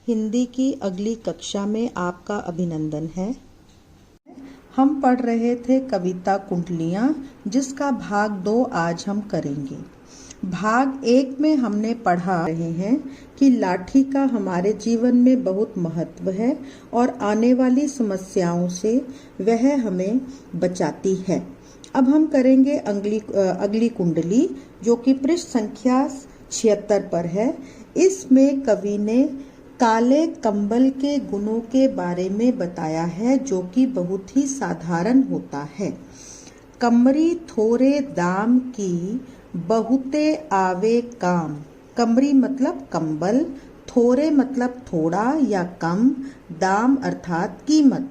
हिंदी की अगली कक्षा में आपका अभिनंदन है। हम पढ़ रहे थे कविता कुंडलियाँ, जिसका भाग 2 आज हम करेंगे। भाग 1 में हमने पढ़ा रहे हैं कि लाठी का हमारे जीवन में बहुत महत्व है और आने वाली समस्याओं से वह हमें बचाती है। अब हम करेंगे अगली कुंडली, जो कि पृष्ठ संख्या 76 पर है। इसमें कवि ने काले कंबल के गुणों के बारे में बताया है, जो कि बहुत ही साधारण होता है। कमरी थोरे दाम की, बहुते आवे काम। कमरी मतलब कंबल, थोरे मतलब थोड़ा या कम, दाम अर्थात कीमत।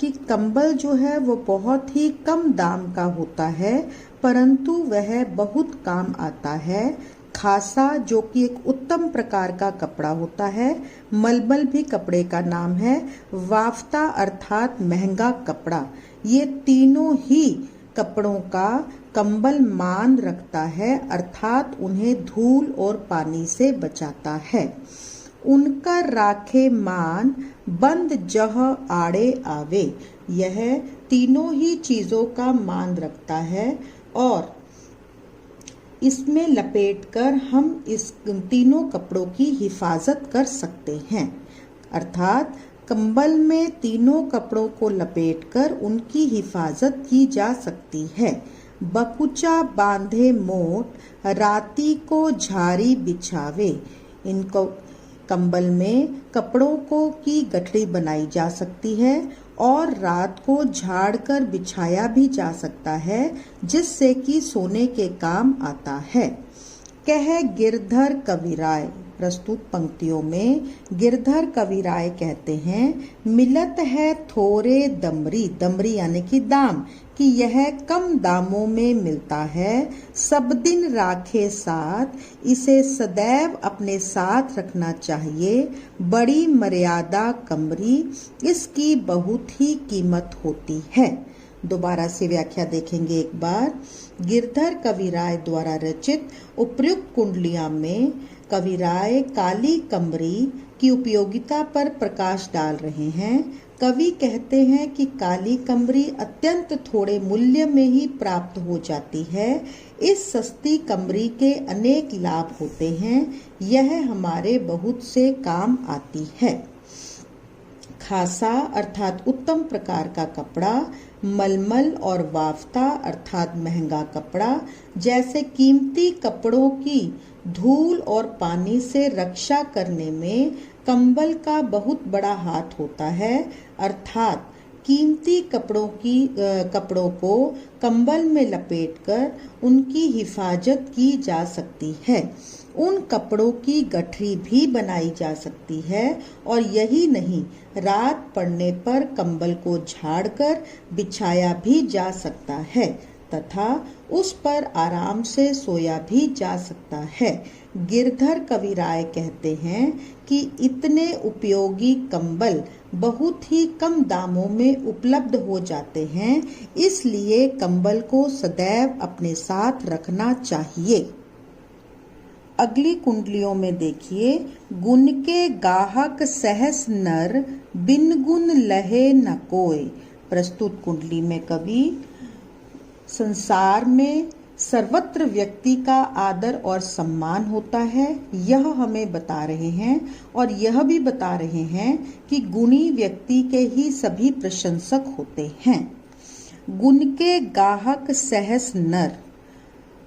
कि कंबल जो है वो बहुत ही कम दाम का होता है, परंतु वह बहुत काम आता है। खासा, जो कि एक उत्तम प्रकार का कपड़ा होता है। मलमल भी कपड़े का नाम है। वाफ्ता अर्थात महंगा कपड़ा। ये तीनों ही कपड़ों का कंबल मान रखता है, अर्थात उन्हें धूल और पानी से बचाता है। उनका राखे मान, बंद जह आड़े आवे। यह तीनों ही चीजों का मान रखता है और इसमें लपेटकर हम इस तीनों कपड़ों की हिफाजत कर सकते हैं। अर्थात कंबल में तीनों कपड़ों को लपेटकर उनकी हिफाजत की जा सकती है। बकुचा बांधे मोट, राती को झाड़ी बिछावे। इनको कंबल में कपड़ों को की गठरी बनाई जा सकती है और रात को झाड़कर बिछाया भी जा सकता है, जिससे कि सोने के काम आता है। कह गिरधर कविराय। प्रस्तुत पंक्तियों में गिरधर कविराय कहते हैं, मिलत है थोरे दमरी। दमरी यानी कि दाम, कि यह कम दामों में मिलता है। सब दिन राखे साथ, इसे सदैव अपने साथ रखना चाहिए। बड़ी मर्यादा कमरी, इसकी बहुत ही कीमत होती है। दोबारा से व्याख्या देखेंगे एक बार। गिरधर कविराय द्वारा रचित उपर्युक्त कुंडलियां में कविराय काली कमरी की उपयोगिता पर प्रकाश डाल रहे हैं। कवि कहते हैं कि काली कमरी अत्यंत थोड़े मूल्य में ही प्राप्त हो जाती है। इस सस्ती कमरी के अनेक लाभ होते हैं। यह हमारे बहुत से काम आती है। खासा अर्थात उत्तम प्रकार का कपड़ा, मलमल और वाफ्ता अर्थात महंगा कपड़ा जैसे कीमती कपड़ों की धूल और पानी से रक्षा करने में कंबल का बहुत बड़ा हाथ होता है। अर्थात कीमती कपड़ों को कंबल में लपेटकर उनकी हिफाजत की जा सकती है। उन कपड़ों की गठरी भी बनाई जा सकती है और यही नहीं, रात पड़ने पर कंबल को झाड़कर बिछाया भी जा सकता है तथा उस पर आराम से सोया भी जा सकता है। गिरधर कविराय कहते हैं कि इतने उपयोगी कंबल बहुत ही कम दामों में उपलब्ध हो जाते हैं, इसलिए कंबल को सदैव अपने साथ रखना चाहिए। अगली कुंडलियों में देखिए, गुण के गाहक सहस नर, बिन गुण लहे न कोय। प्रस्तुत कुंडली में कवि संसार में सर्वत्र व्यक्ति का आदर और सम्मान होता है, यह हमें बता रहे हैं और यह भी बता रहे हैं कि गुणी व्यक्ति के ही सभी प्रशंसक होते हैं। गुण के गाहक सहस नर,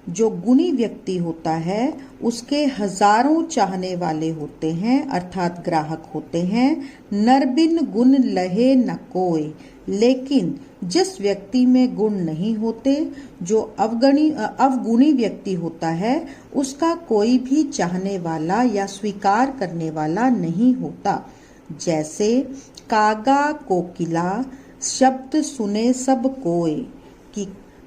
जो गुणी व्यक्ति होता है उसके हजारों चाहने वाले होते हैं, अर्थात ग्राहक होते हैं। नर बिन गुण लहे न कोय, लेकिन जिस व्यक्ति में गुण नहीं होते, जो अवगुणी व्यक्ति होता है, उसका कोई भी चाहने वाला या स्वीकार करने वाला नहीं होता। जैसे कागा कोकिला, शब्द सुने सब कोय, कि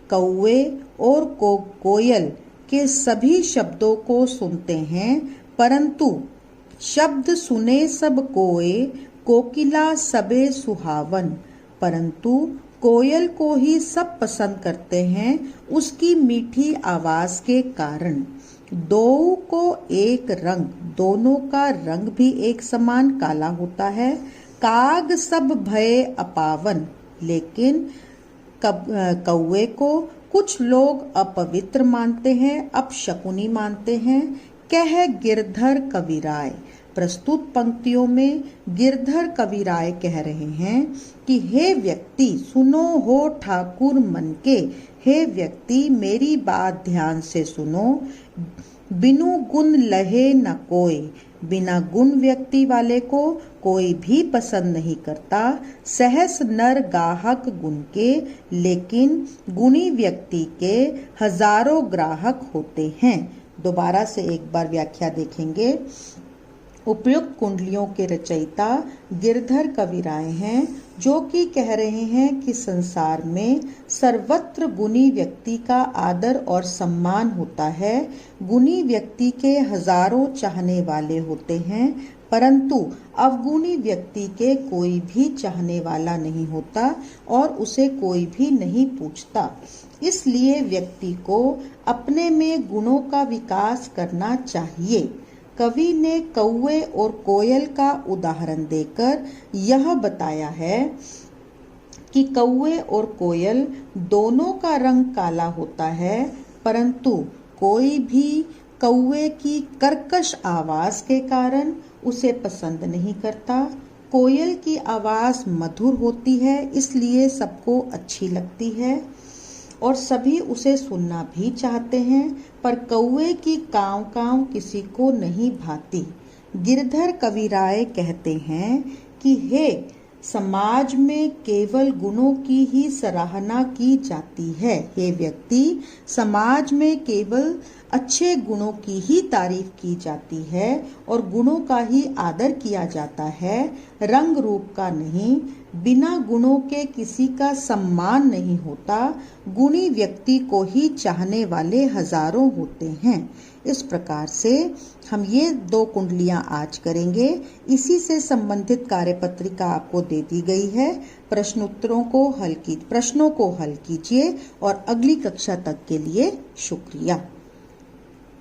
कौवे और कोयल के सभी शब्दों को सुनते हैं, परंतु शब्द सुने सब कोय, कोकिला सबे सुहावन, परंतु कोयल को ही सब पसंद करते हैं उसकी मीठी आवाज के कारण। दो को एक रंग, दोनों का रंग भी एक समान काला होता है। काग सब भय अपावन, लेकिन कौवे को कुछ लोग अपवित्र मानते हैं, अपशकुनी मानते हैं। कह गिरधर कविराय, प्रस्तुत पंक्तियों में गिरधर कविराय कह रहे हैं कि हे व्यक्ति सुनो हो ठाकुर मन के, हे व्यक्ति मेरी बात ध्यान से सुनो। बिनु गुण लहे न कोई, बिना गुण व्यक्ति वाले को कोई भी पसंद नहीं करता। सहस नर गाहक गुण के, लेकिन गुणी व्यक्ति के हजारों ग्राहक होते हैं। दोबारा से एक बार व्याख्या देखेंगे। उपयुक्त कुंडलियों के रचयिता गिरधर कविराय हैं, जो कि कह रहे हैं कि संसार में सर्वत्र गुणी व्यक्ति का आदर और सम्मान होता है। गुणी व्यक्ति के हजारों चाहने वाले होते हैं, परंतु अवगुणी व्यक्ति के कोई भी चाहने वाला नहीं होता और उसे कोई भी नहीं पूछता। इसलिए व्यक्ति को अपने में गुणों का विकास करना चाहिए। कवि ने कौवे और कोयल का उदाहरण देकर यह बताया है कि कौवे और कोयल दोनों का रंग काला होता है, परंतु कोई भी कौवे की कर्कश आवाज के कारण उसे पसंद नहीं करता। कोयल की आवाज मधुर होती है, इसलिए सबको अच्छी लगती है और सभी उसे सुनना भी चाहते हैं, पर कौवे की कांव कांव किसी को नहीं भाती। गिरधर कविराय कहते हैं कि हे समाज में केवल गुणों की ही सराहना की जाती है। हे व्यक्ति, समाज में केवल अच्छे गुणों की ही तारीफ की जाती है और गुणों का ही आदर किया जाता है, रंग रूप का नहीं। बिना गुणों के किसी का सम्मान नहीं होता। गुणी व्यक्ति को ही चाहने वाले हजारों होते हैं। इस प्रकार से हम ये 2 कुंडलियां आज करेंगे। इसी से संबंधित कार्यपत्रिका आपको दे दी गई है। प्रश्नों को हल कीजिए और अगली कक्षा तक के लिए शुक्रिया।